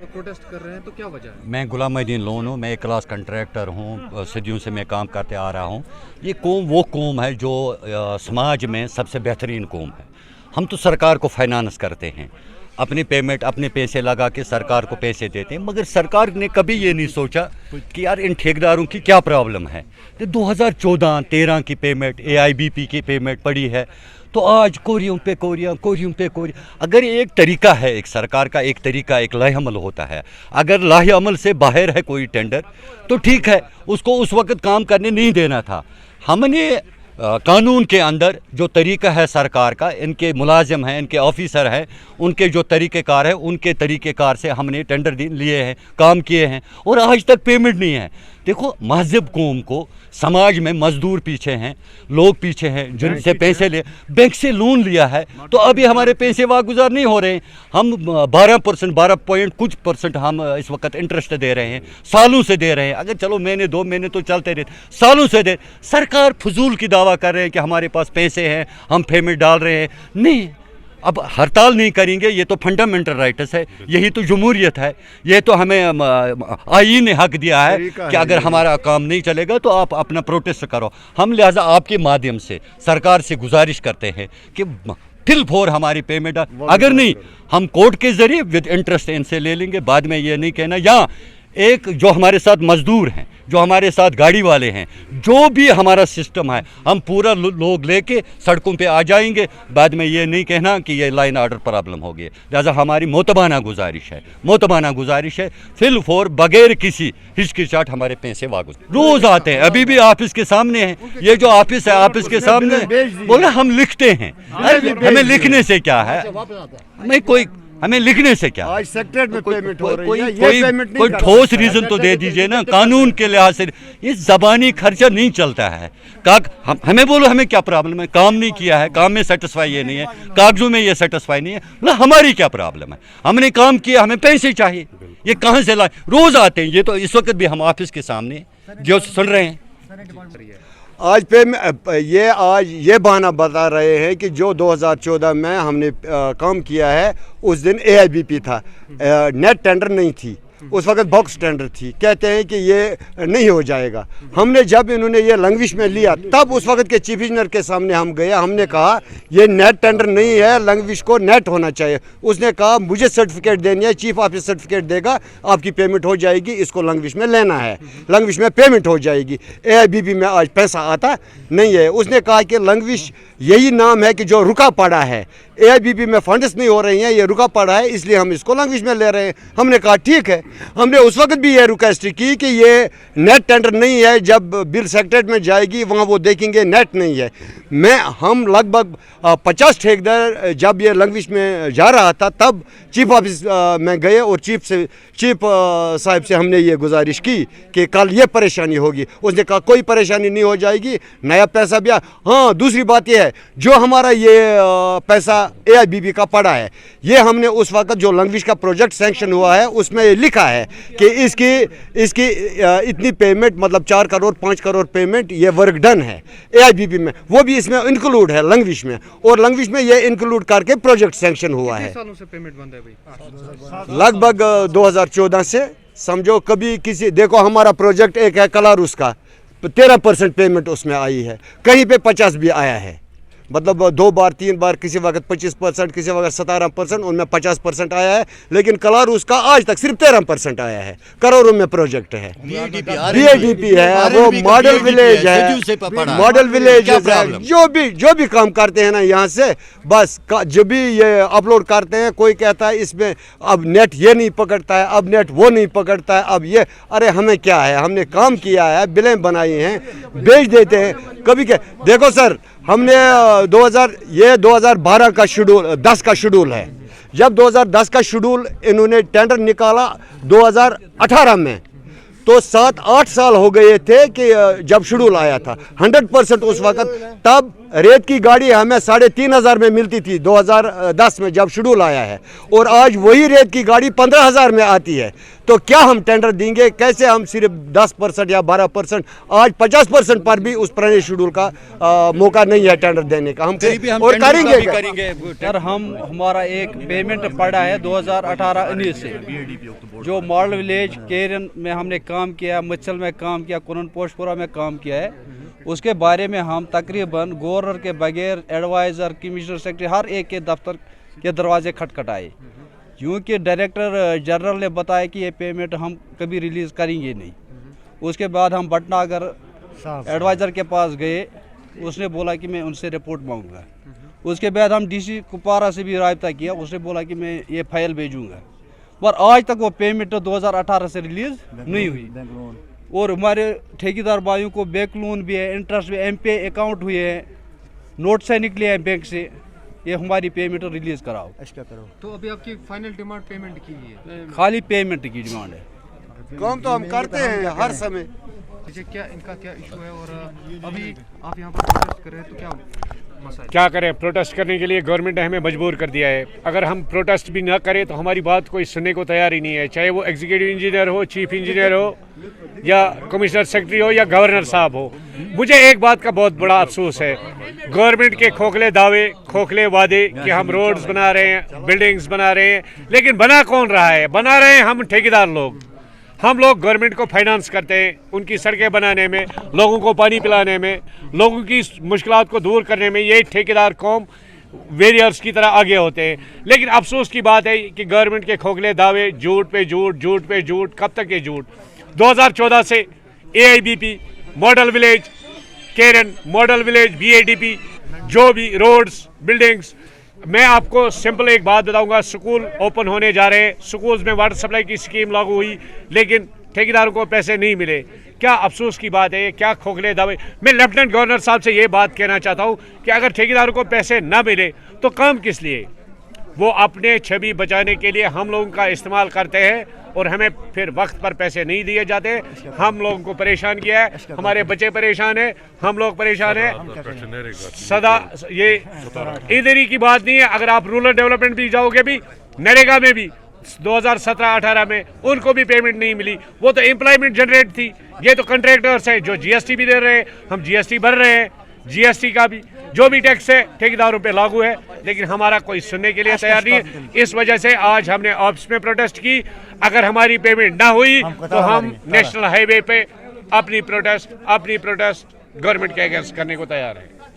Protest कर रहे हैं तो क्या वजह है? मैं गुलामुद्दीन लोन हूँ, मैं एक क्लास कंट्रैक्टर हूँ, सदियों से मैं काम करते आ रहा हूँ। ये कौम वो कौम है जो समाज में सबसे बेहतरीन कौम है। हम तो सरकार को फाइनेंस करते हैं, अपनी पेमेंट अपने पैसे लगा के सरकार को पैसे देते हैं, मगर सरकार ने कभी ये नहीं सोचा कि यार इन ठेकेदारों की क्या प्रॉब्लम है। तो 2014-13 की पेमेंट AIBP की पेमेंट पड़ी है, तो आज कोरियों पे कोरियों। अगर एक तरीका है, एक सरकार का एक तरीका, एक लाहे अमल होता है, अगर लाहे अमल से बाहर है कोई टेंडर तो ठीक है, उसको उस वक्त काम करने नहीं देना था। हमने कानून के अंदर जो तरीका है सरकार का, इनके मुलाजिम हैं, इनके ऑफिसर हैं, उनके जो तरीक़ेकार है, उनके तरीक़ेकार से हमने टेंडर लिए हैं, काम किए हैं, और आज तक पेमेंट नहीं है। देखो, महज़ब कौम को समाज में मजदूर पीछे हैं, लोग पीछे हैं, जिनसे पैसे ले बैंक से लोन लिया है, तो अभी हमारे पैसे वागुजार नहीं हो रहे हैं। हम 12% 12 पॉइंट कुछ % हम इस वक्त इंटरेस्ट दे रहे हैं, सालों से दे रहे हैं। अगर चलो महीने 2 महीने तो चलते रहते, सालों से दे। सरकार फजूल की दावा कर रहे हैं कि हमारे पास पैसे हैं, हम पेमेंट डाल रहे हैं। नहीं, अब हड़ताल नहीं करेंगे, ये तो फंडामेंटल राइट्स है, यही तो जमहूरियत है, ये तो हमें आईन ने हक दिया है कि अगर हमारा काम नहीं चलेगा तो आप अपना प्रोटेस्ट करो। हम लिहाजा आपके माध्यम से सरकार से गुजारिश करते हैं कि फिल फोर हमारी पेमेंट, अगर नहीं हम कोर्ट के ज़रिए विद इंटरेस्ट इनसे ले लेंगे। बाद में ये नहीं कहना, या एक जो हमारे साथ मजदूर हैं, जो हमारे साथ गाड़ी वाले हैं, जो भी हमारा सिस्टम है, हम पूरा लोग लेके सड़कों पे आ जाएंगे। बाद में ये नहीं कहना कि ये लाइन आर्डर प्रॉब्लम हो गई। लिहाजा हमारी मोतबाना गुजारिश है फिल फोर बगैर किसी हिचकिचाहट हमारे पैसे वापस रोज़ आते हैं। अभी भी ऑफिस के सामने हैं, ये जो ऑफिस है ऑफिस के सामने बोले हम लिखते हैं। हमें लिखने से क्या है, हमें लिखने से क्या, आज सेक्रेटरीट में पेमेंट हो रही है, कोई ठोस रीजन तो दे दीजिए ना। कानून के लिहाज से ये ज़बानी खर्चा नहीं चलता है। हमें बोलो हमें क्या प्रॉब्लम है, काम नहीं किया है, काम में सेटिस्फाई ये नहीं है, कागजों में ये सेटिस्फाई नहीं है ना, हमारी क्या प्रॉब्लम है? हमने काम किया, हमें पैसे चाहिए, ये कहाँ से लाए? रोज़ आते हैं, ये तो इस वक्त भी हम ऑफिस के सामने जो सुन रहे हैं। आज ये बहाना बता रहे हैं कि जो 2014 में हमने काम किया है उस दिन AIBP था, नेट टेंडर नहीं थी, उस वक्त बॉक्स टेंडर थी। कहते हैं कि ये नहीं हो जाएगा। हमने जब इन्होंने ये लैंग्वेज में लिया, तब उस वक्त के चीफ इंजीनियर के सामने हम गए, हमने कहा ये नेट टेंडर नहीं है, लैंग्वेज को नेट होना चाहिए। उसने कहा मुझे सर्टिफिकेट देनी है, चीफ ऑफिस सर्टिफिकेट देगा, आपकी पेमेंट हो जाएगी, इसको लैंग्वेज में लेना है, लैंग्वेज में पेमेंट हो जाएगी। AIBP में आज पैसा आता नहीं है। उसने कहा कि लैंग्वेज यही नाम है कि जो रुका पड़ा है, AIBP में फंड्स नहीं हो रही हैं, ये रुका पड़ा है, इसलिए हम इसको लैंग्वेज में ले रहे हैं। हमने कहा ठीक है। हमने उस वक्त भी ये रिक्वेस्ट की कि ये नेट टेंडर नहीं है, जब बिल सेक्रेटरीट में जाएगी वहाँ वो देखेंगे नेट नहीं है। हम लगभग 50 ठेकेदार जब ये लैंग्वेज में जा रहा था, तब चीफ ऑफिस में गए और चीफ साहब से हमने ये गुजारिश की कि कल ये परेशानी होगी। उसने कहा कोई परेशानी नहीं हो जाएगी, नया पैसा भी हाँ, दूसरी बात ये है, जो हमारा ये पैसा AIBP का पड़ा है, ये हमने उस वक्त जो लैंग्वेज का प्रोजेक्ट सैंक्शन हुआ है उसमें ये लिखा है कि इसकी इतनी पेमेंट, मतलब 4 करोड़ 5 करोड़ पेमेंट ये वर्क डन है AIBP में, वो भी इसमें इंक्लूड है लैंग्वेज में, और लैंग्वेज में ये इंक्लूड करके प्रोजेक्ट सैंक्शन हुआ है। सालों से पेमेंट बंद है भाई? लगभग 2014 से समझो। कभी किसी, देखो हमारा प्रोजेक्ट एक है कलारुस का, 13% पेमेंट उसमें आई है, कहीं पे 50 भी आया है, मतलब 2 बार 3 बार, किसी वक्त 25%, किसी वक्त 17%, उनमें 50% आया है। लेकिन कलारुस का आज तक सिर्फ 13% आया है। करोड़ों में प्रोजेक्ट है, BADP है, वो मॉडल विलेज है, मॉडल विलेज है। जो भी काम करते हैं ना यहाँ से, बस जब भी ये अपलोड करते हैं, कोई कहता है इसमें अब नेट ये नहीं पकड़ता है, अब नेट वो नहीं पकड़ता है, अब ये, अरे हमें क्या है, हमने काम किया है, बिलें बनाई हैं, बेच देते हैं। कभी क्या, देखो सर, हमने 2012 का शेड्यूल, 10 का शेड्यूल है। जब 2010 का शेड्यूल इन्होंने टेंडर निकाला 2018 में, तो 7-8 साल हो गए थे कि जब शेड्यूल आया था 100% उस वक्त, तब रेत की गाड़ी हमें 3,500 में मिलती थी 2010 में जब शेड्यूल आया है, और आज वही रेत की गाड़ी 15,000 में आती है। तो क्या हम टेंडर देंगे? कैसे हम सिर्फ 10% या 12%, आज 50% पर भी उस पुराने शेड्यूल का मौका नहीं है टेंडर देने का। हम और करेंगे सर, हमारा एक पेमेंट पड़ा है 2018-19 से, जो मॉडल विलेज केरन में हमने काम किया, मच्छल में काम किया, कुनन पोशपुरा में काम किया है। उसके बारे में हम तकरीबन गवर्नर के बगैर एडवाइज़र, कमिश्नर, सेक्रेटरी हर एक के दफ्तर के दरवाजे खटखटाए, क्योंकि डायरेक्टर जनरल ने बताया कि ये पेमेंट हम कभी रिलीज़ करेंगे नहीं। उसके बाद हम भटनागर एडवाइज़र के पास गए, उसने बोला कि मैं उनसे रिपोर्ट मांगूंगा। उसके बाद हम डीसी कुपवारा से भी राब्ता किया, उसने बोला कि मैं ये फाइल भेजूंगा, पर आज तक वो पेमेंट 2018 से रिलीज़ नहीं हुई। और हमारे ठेकेदार भाइयों को बैंक लोन भी है, इंटरेस्ट भी, एमपे अकाउंट हुए हैं, नोट से निकले हैं बैंक से, ये हमारी पेमेंट रिलीज़ कराओ। तो अभी आपकी फाइनल डिमांड पेमेंट की है? खाली पेमेंट की डिमांड है। काम तो हम करते हैं हर समय। क्या इनका क्या इशू है, और अभी आप यहाँ पर प्रोटेस्ट कर रहे हैं तो क्या मसला है? क्या करें, प्रोटेस्ट करने के लिए गवर्नमेंट ने हमें मजबूर कर दिया है। अगर हम प्रोटेस्ट भी ना करें तो हमारी बात कोई सुनने को तैयार ही नहीं है, चाहे वो एग्जीक्यूटिव इंजीनियर हो, चीफ इंजीनियर हो, या कमिश्नर सेक्रेटरी हो, या गवर्नर साहब हो। मुझे एक बात का बहुत बड़ा अफसोस है, गवर्नमेंट के खोखले दावे, खोखले वादे कि हम रोड्स बना रहे हैं, बिल्डिंग्स बना रहे हैं, लेकिन बना कौन रहा है? बना रहे हैं हम ठेकेदार लोग। हम लोग गवर्नमेंट को फाइनेंस करते हैं, उनकी सड़कें बनाने में, लोगों को पानी पिलाने में, लोगों की मुश्किलात को दूर करने में ये ठेकेदार कौम वेरियर्स की तरह आगे होते हैं। लेकिन अफसोस की बात है कि गवर्नमेंट के खोखले दावे, झूठ पे झूठ, झूठ पे झूठ, कब तक ये झूठ? 2014 से AIBP, मॉडल विलेज केरन, मॉडल विलेज BADP, जो भी रोड्स, बिल्डिंग्स, मैं आपको सिंपल एक बात बताऊंगा, स्कूल ओपन होने जा रहे हैं, स्कूल्स में वाटर सप्लाई की स्कीम लागू हुई, लेकिन ठेकेदारों को पैसे नहीं मिले। क्या अफसोस की बात है, क्या खोखले दावे। मैं लेफ्टिनेंट गवर्नर साहब से ये बात कहना चाहता हूँ कि अगर ठेकेदारों को पैसे ना मिले तो काम किस लिए? वो अपने छवि बचाने के लिए हम लोगों का इस्तेमाल करते हैं, और हमें फिर वक्त पर पैसे नहीं दिए जाते। हम लोगों को परेशान किया है, हमारे बच्चे परेशान हैं, हम लोग परेशान हैं। सदा ये इधर ही की बात नहीं है, अगर आप रूरल डेवलपमेंट भी जाओगे, भी नरेगा में भी 2017-18 में उनको भी पेमेंट नहीं मिली। वो तो एम्प्लॉयमेंट जनरेट थी, ये तो कंट्रैक्टर्स हैं जो GST भी दे रहे हैं, हम GST भर रहे हैं, GST का भी जो भी टैक्स है ठेकेदारों पे लागू है, लेकिन हमारा कोई सुनने के लिए तैयार नहीं है। इस वजह से आज हमने ऑफिस में प्रोटेस्ट की। अगर हमारी पेमेंट ना हुई तो हम नेशनल हाईवे पे अपनी प्रोटेस्ट गवर्नमेंट के अगेंस्ट करने को तैयार हैं।